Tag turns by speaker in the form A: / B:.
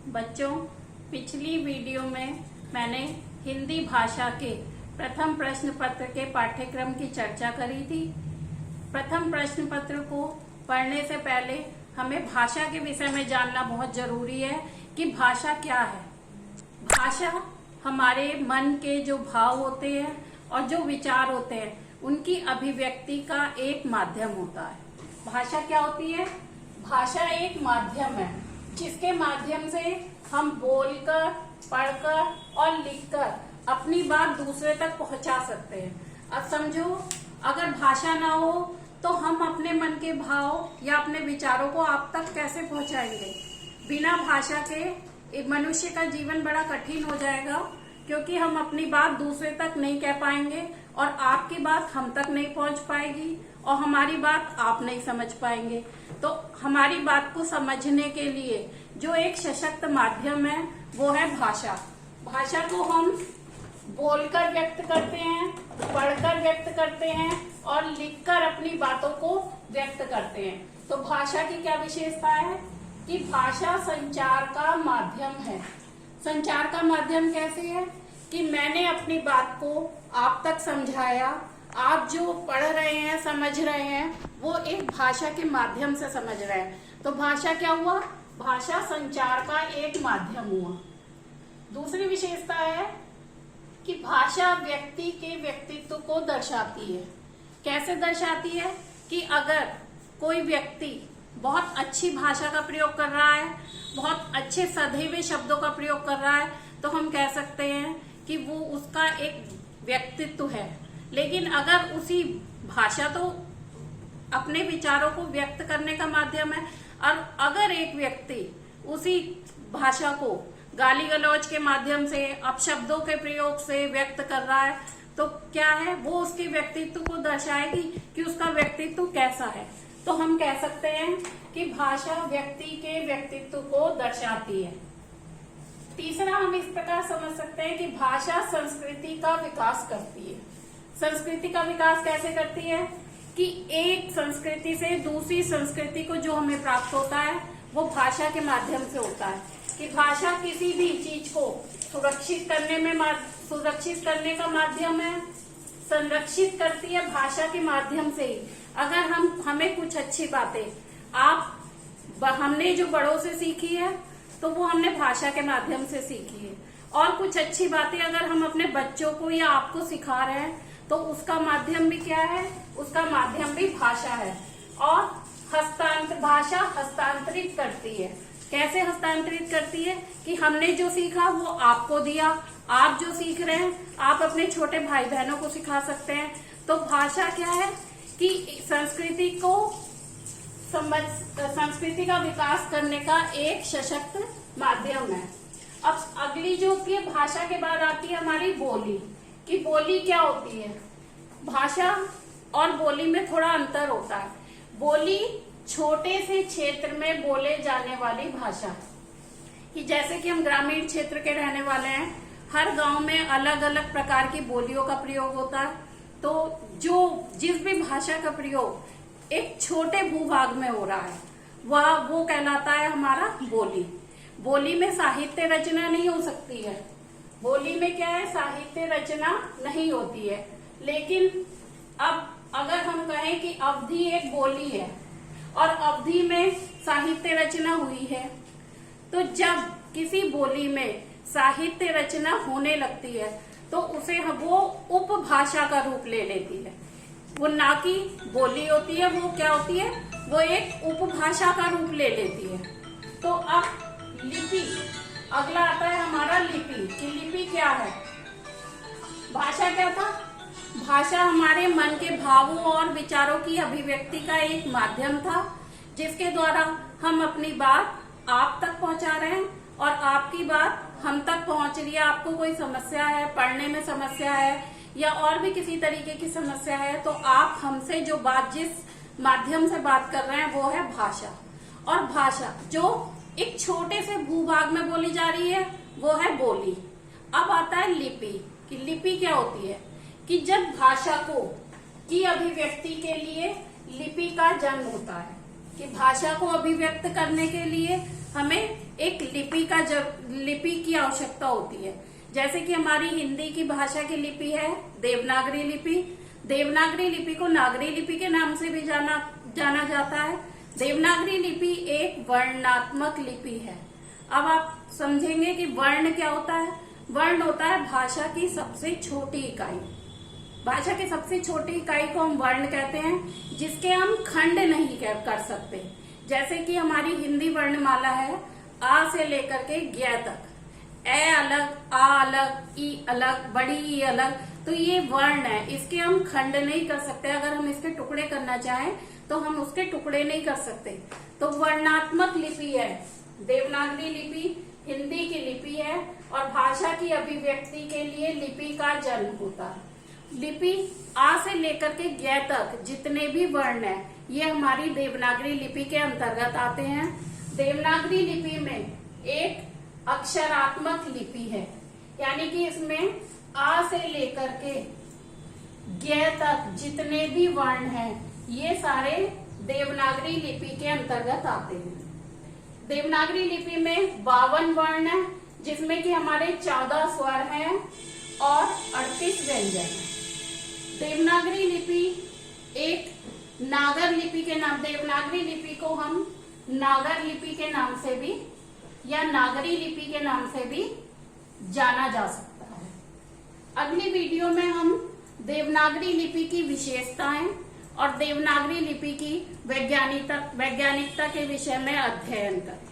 A: बच्चों, पिछली वीडियो में मैंने हिंदी भाषा के प्रथम प्रश्न पत्र के पाठ्यक्रम की चर्चा करी थी। प्रथम प्रश्न पत्र को पढ़ने से पहले हमें भाषा के विषय में जानना बहुत जरूरी है कि भाषा क्या है। भाषा हमारे मन के जो भाव होते हैं और जो विचार होते हैं उनकी अभिव्यक्ति का एक माध्यम होता है। भाषा क्या होती है? भाषा एक माध्यम है जिसके माध्यम से हम बोलकर, पढ़कर और लिखकर अपनी बात दूसरे तक पहुंचा सकते हैं। अब समझो, अगर भाषा ना हो तो हम अपने मन के भाव या अपने विचारों को आप तक कैसे पहुंचाएंगे? बिना भाषा के मनुष्य का जीवन बड़ा कठिन हो जाएगा, क्योंकि हम अपनी बात दूसरे तक नहीं कह पाएंगे और आपकी बात हम तक नहीं पहुंच पाएगी और हमारी बात आप नहीं समझ पाएंगे। तो हमारी बात को समझने के लिए जो एक सशक्त माध्यम है वो है भाषा। भाषा को हम बोलकर व्यक्त करते हैं, पढ़कर व्यक्त करते हैं और लिखकर अपनी बातों को व्यक्त करते हैं। तो भाषा की क्या विशेषता है कि भाषा संचार का माध्यम है। संचार का माध्यम कैसे है कि मैंने अपनी बात को आप तक समझाया, आप जो पढ़ रहे हैं, समझ रहे हैं, वो एक भाषा के माध्यम से समझ रहे हैं। तो भाषा क्या हुआ? भाषा संचार का एक माध्यम हुआ। दूसरी विशेषता है कि भाषा व्यक्ति के व्यक्तित्व को दर्शाती है। कैसे दर्शाती है कि अगर कोई व्यक्ति बहुत अच्छी भाषा का प्रयोग कर रहा है, बहुत अच्छे सधे हुए शब्दों का प्रयोग कर रहा है, तो हम कह सकते हैं कि वो उसका एक व्यक्तित्व है। लेकिन अगर उसी भाषा तो अपने विचारों को व्यक्त करने का माध्यम है, और अगर एक व्यक्ति उसी भाषा को गाली गलौज के माध्यम से, अपशब्दों के प्रयोग से व्यक्त कर रहा है, तो क्या है, वो उसके व्यक्तित्व को दर्शाएगी कि उसका व्यक्तित्व कैसा है। तो हम कह सकते हैं कि भाषा व्यक्ति के व्यक्तित्व को दर्शाती है। तीसरा, हम इस प्रकार समझ सकते हैं कि भाषा संस्कृति का विकास करती है। संस्कृति का विकास कैसे करती है कि एक संस्कृति से दूसरी संस्कृति को जो हमें प्राप्त होता है वो भाषा के माध्यम से होता है। कि भाषा किसी भी चीज को सुरक्षित करने का माध्यम है, संरक्षित करती है भाषा के माध्यम से ही। अगर हमें कुछ अच्छी बातें हमने जो बड़ों से सीखी है तो वो हमने भाषा के माध्यम से सीखी है, और कुछ अच्छी बातें अगर हम अपने बच्चों को या आपको सिखा रहे हैं तो उसका माध्यम भी क्या है? उसका माध्यम भी भाषा है। और भाषा हस्तांतरित करती है। कैसे हस्तांतरित करती है कि हमने जो सीखा वो आपको दिया, आप जो सीख रहे हैं आप अपने छोटे भाई बहनों को सिखा सकते हैं। तो भाषा क्या है कि संस्कृति का विकास करने का एक सशक्त माध्यम है। अब अगली जो की भाषा के बाद आती है हमारी बोली। कि बोली क्या होती है? भाषा और बोली में थोड़ा अंतर होता है। बोली छोटे से क्षेत्र में बोले जाने वाली भाषा, कि जैसे कि हम ग्रामीण क्षेत्र के रहने वाले हैं, हर गांव में अलग अलग प्रकार की बोलियों का प्रयोग होता है। तो जिस भी भाषा का प्रयोग एक छोटे भूभाग में हो रहा है वो कहलाता है हमारा बोली। बोली में साहित्य रचना नहीं हो सकती है। बोली में क्या है? साहित्य रचना नहीं होती है। लेकिन अब अगर हम कहें कि अवधि एक बोली है और अवधि में साहित्य रचना हुई है, तो जब किसी बोली में साहित्य रचना होने लगती है तो उसे वो उपभाषा का रूप ले लेती है। वो ना कि बोली होती है, वो क्या होती है? वो एक उपभाषा का रूप ले लेती है। तो अब लिपि, अगला आता है हमारा लिपि। कि लिपि क्या है? भाषा क्या था? भाषा हमारे मन के भावों और विचारों की अभिव्यक्ति का एक माध्यम था, जिसके द्वारा हम अपनी बात आप तक पहुंचा रहे हैं और आपकी बात हम तक पहुंच रही है। आपको कोई समस्या है, पढ़ने में समस्या है या और भी किसी तरीके की समस्या है, तो आप हमसे जिस माध्यम से बात कर रहे हैं वो है भाषा। और भाषा जो एक छोटे से भूभाग में बोली जा रही है वो है बोली। अब आता है लिपि। कि लिपि क्या होती है? कि जब भाषा की अभिव्यक्ति के लिए लिपि का जन्म होता है। कि भाषा को अभिव्यक्त करने के लिए हमें एक लिपि की आवश्यकता होती है। जैसे कि हमारी हिंदी की भाषा की लिपि है देवनागरी लिपि। देवनागरी लिपि को नागरी लिपि के नाम से भी जाना जाता है। देवनागरी लिपि एक वर्णात्मक लिपि है। अब आप समझेंगे कि वर्ण क्या होता है। वर्ण होता है भाषा की सबसे छोटी इकाई। भाषा की सबसे छोटी इकाई को हम वर्ण कहते हैं, जिसके हम खंड नहीं कर सकते। जैसे कि हमारी हिंदी वर्णमाला है आ से लेकर के ज्ञ तक, ए अलग, आ अलग, ई अलग, बड़ी ई अलग, तो ये वर्ण है। इसके हम खंड नहीं कर सकते। अगर हम इसके टुकड़े करना चाहें तो हम उसके टुकड़े नहीं कर सकते। तो वर्णात्मक लिपि है देवनागरी लिपि, हिंदी की लिपि है। और भाषा की अभिव्यक्ति के लिए लिपि का जन्म होता है। लिपि आ से लेकर के ज्ञ तक जितने भी वर्ण है ये हमारी देवनागरी लिपि के अंतर्गत आते हैं। देवनागरी लिपि में एक अक्षरात्मक लिपि है, यानी कि इसमें आ से लेकर के ज्ञ तक जितने भी वर्ण हैं ये सारे देवनागरी लिपि के अंतर्गत आते हैं। देवनागरी लिपि में 52 वर्ण है, जिसमें कि हमारे 14 स्वर हैं और 38 व्यंजन है। देवनागरी लिपि एक नागर लिपि के नाम, देवनागरी लिपि को हम नागर लिपि के नाम से भी या नागरी लिपि के नाम से भी जाना जा सकता है। अगली वीडियो में हम देवनागरी लिपि की विशेषताएं और देवनागरी लिपि की वैज्ञानिकता के विषय में अध्ययन करें।